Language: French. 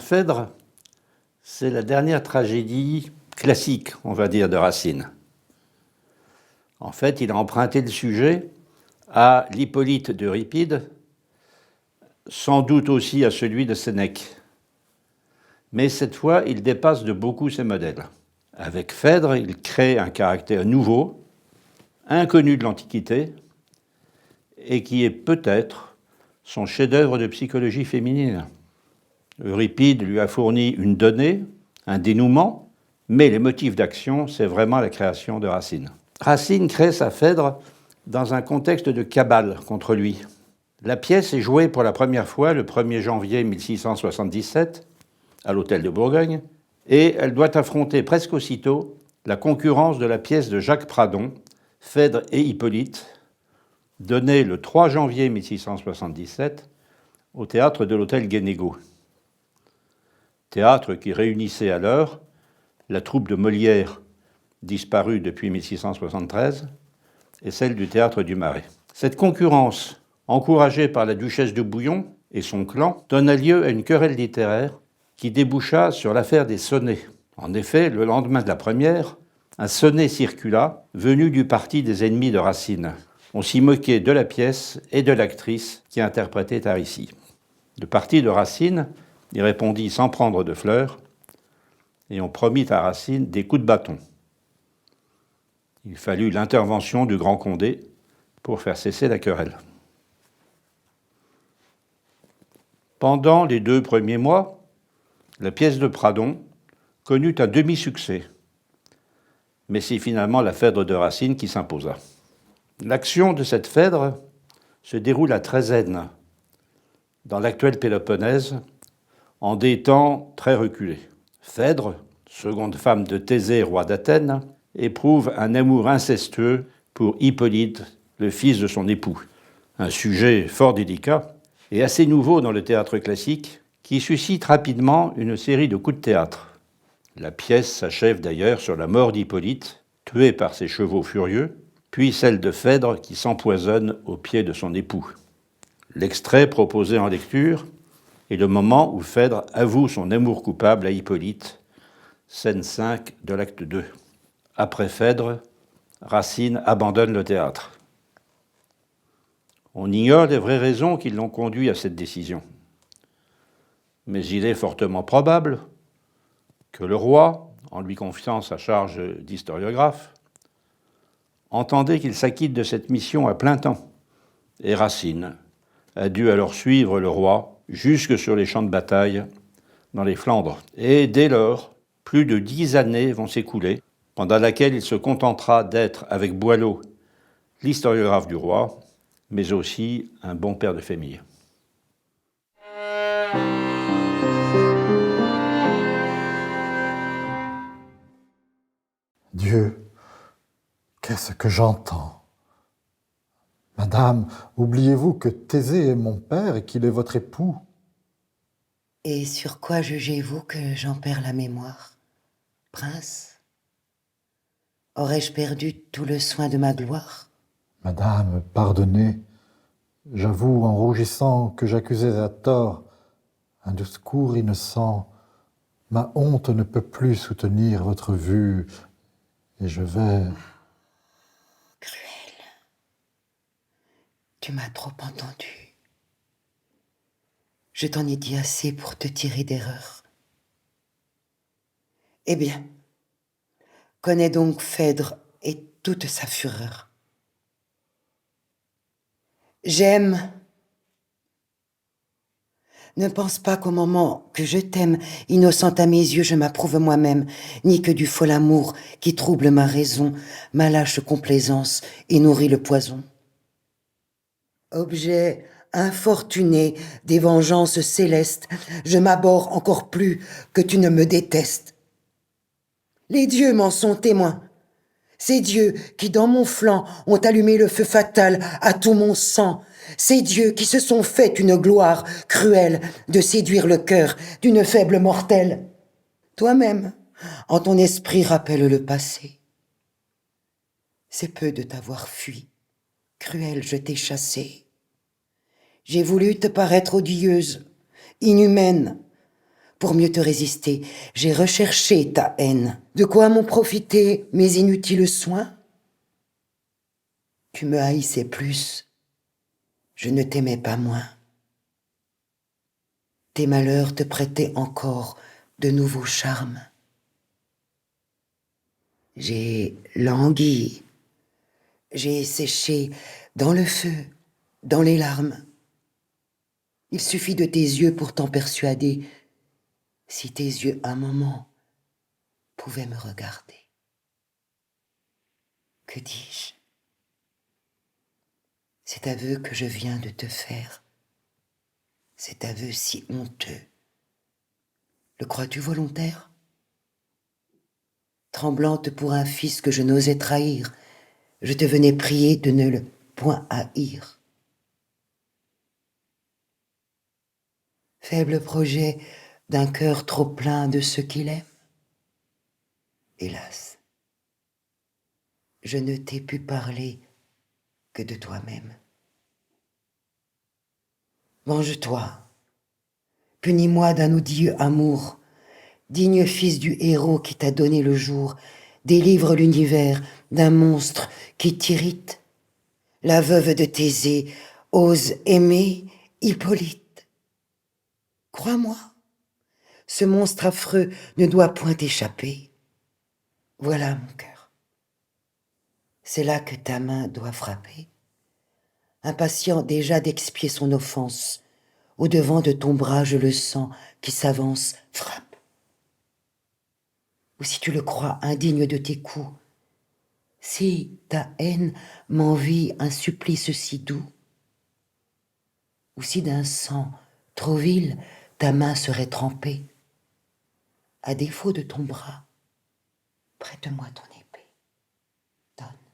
Phèdre, c'est la dernière tragédie classique, on va dire, de Racine. En fait, il a emprunté le sujet à l'Hippolyte d'Euripide, sans doute aussi à celui de Sénèque. Mais cette fois, il dépasse de beaucoup ses modèles. Avec Phèdre, il crée un caractère nouveau, inconnu de l'Antiquité, et qui est peut-être son chef-d'œuvre de psychologie féminine. Euripide lui a fourni une donnée, un dénouement, mais les motifs d'action, c'est vraiment la création de Racine. Racine crée sa Phèdre dans un contexte de cabale contre lui. La pièce est jouée pour la première fois le 1er janvier 1677 à l'Hôtel de Bourgogne, et elle doit affronter presque aussitôt la concurrence de la pièce de Jacques Pradon, Phèdre et Hippolyte, donnée le 3 janvier 1677 au théâtre de l'Hôtel Guénégaud. Théâtre qui réunissait alors la troupe de Molière, disparue depuis 1673, et celle du théâtre du Marais. Cette concurrence, encouragée par la duchesse de Bouillon et son clan, donna lieu à une querelle littéraire qui déboucha sur l'affaire des sonnets. En effet, le lendemain de la première, un sonnet circula, venu du parti des ennemis de Racine. On s'y moquait de la pièce et de l'actrice qui interprétait Tarissi. Le parti de Racine y répondit sans prendre de fleurs, et on promit à Racine des coups de bâton. Il fallut l'intervention du grand Condé pour faire cesser la querelle. Pendant les 2 premiers mois, la pièce de Pradon connut un demi-succès, mais c'est finalement la Phèdre de Racine qui s'imposa. L'action de cette Phèdre se déroule à Trézène, dans l'actuelle Péloponnèse, en des temps très reculés. Phèdre, seconde femme de Thésée, roi d'Athènes, éprouve un amour incestueux pour Hippolyte, le fils de son époux. Un sujet fort délicat et assez nouveau dans le théâtre classique, qui suscite rapidement une série de coups de théâtre. La pièce s'achève d'ailleurs sur la mort d'Hippolyte, tué par ses chevaux furieux, puis celle de Phèdre qui s'empoisonne aux pieds de son époux. L'extrait proposé en lecture est le moment où Phèdre avoue son amour coupable à Hippolyte, scène 5 de l'acte 2. Après Phèdre, Racine abandonne le théâtre. On ignore les vraies raisons qui l'ont conduit à cette décision. Mais il est fortement probable que le roi, en lui confiant sa charge d'historiographe, entendait qu'il s'acquitte de cette mission à plein temps. Et Racine a dû alors suivre le roi jusque sur les champs de bataille dans les Flandres. Et dès lors, plus de 10 années vont s'écouler, pendant laquelle il se contentera d'être, avec Boileau, l'historiographe du roi, mais aussi un bon père de famille. Dieu, qu'est-ce que j'entends? Madame, oubliez-vous que Thésée est mon père et qu'il est votre époux? Et sur quoi jugez-vous que j'en perds la mémoire, prince? Aurais-je perdu tout le soin de ma gloire? Madame, pardonnez. J'avoue en rougissant que j'accusais à tort un discours innocent. Ma honte ne peut plus soutenir votre vue et je vais... Cruel, tu m'as trop entendu. Je t'en ai dit assez pour te tirer d'erreur. Eh bien, connais donc Phèdre et toute sa fureur. J'aime. Ne pense pas qu'au moment que je t'aime, innocente à mes yeux, je m'approuve moi-même, ni que du fol amour qui trouble ma raison, ma lâche complaisance et nourrit le poison. Objet infortuné des vengeances célestes, je m'abhorre encore plus que tu ne me détestes. Les dieux m'en sont témoins. Ces dieux qui, dans mon flanc, ont allumé le feu fatal à tout mon sang. Ces dieux qui se sont fait une gloire cruelle de séduire le cœur d'une faible mortelle. Toi-même, en ton esprit, rappelle le passé. C'est peu de t'avoir fui. Cruel, je t'ai chassé. J'ai voulu te paraître odieuse, inhumaine, Pour mieux te résister, j'ai recherché ta haine. De quoi m'ont profité mes inutiles soins? Tu me haïssais plus, je ne t'aimais pas moins. Tes malheurs te prêtaient encore de nouveaux charmes. J'ai langui, j'ai séché dans le feu, dans les larmes. Il suffit de tes yeux pour t'en persuader, si tes yeux un moment pouvaient me regarder. Que dis-je? Cet aveu que je viens de te faire, cet aveu si honteux, le crois-tu volontaire? Tremblante pour un fils que je n'osais trahir, je te venais prier de ne le point haïr. Faible projet d'un cœur trop plein de ceux qu'il aime. Hélas, je ne t'ai pu parler que de toi-même. Venge-toi, punis-moi d'un odieux amour, digne fils du héros qui t'a donné le jour, délivre l'univers d'un monstre qui t'irrite. La veuve de Thésée ose aimer Hippolyte. Crois-moi, ce monstre affreux ne doit point échapper. Voilà mon cœur. C'est là que ta main doit frapper. Impatient déjà d'expier son offense, au-devant de ton bras je le sens qui s'avance, frappe. Ou si tu le crois indigne de tes coups, si ta haine m'envie un supplice si doux, ou si d'un sang trop vil ta main serait trempée, à défaut de ton bras, prête-moi ton épée. Donne.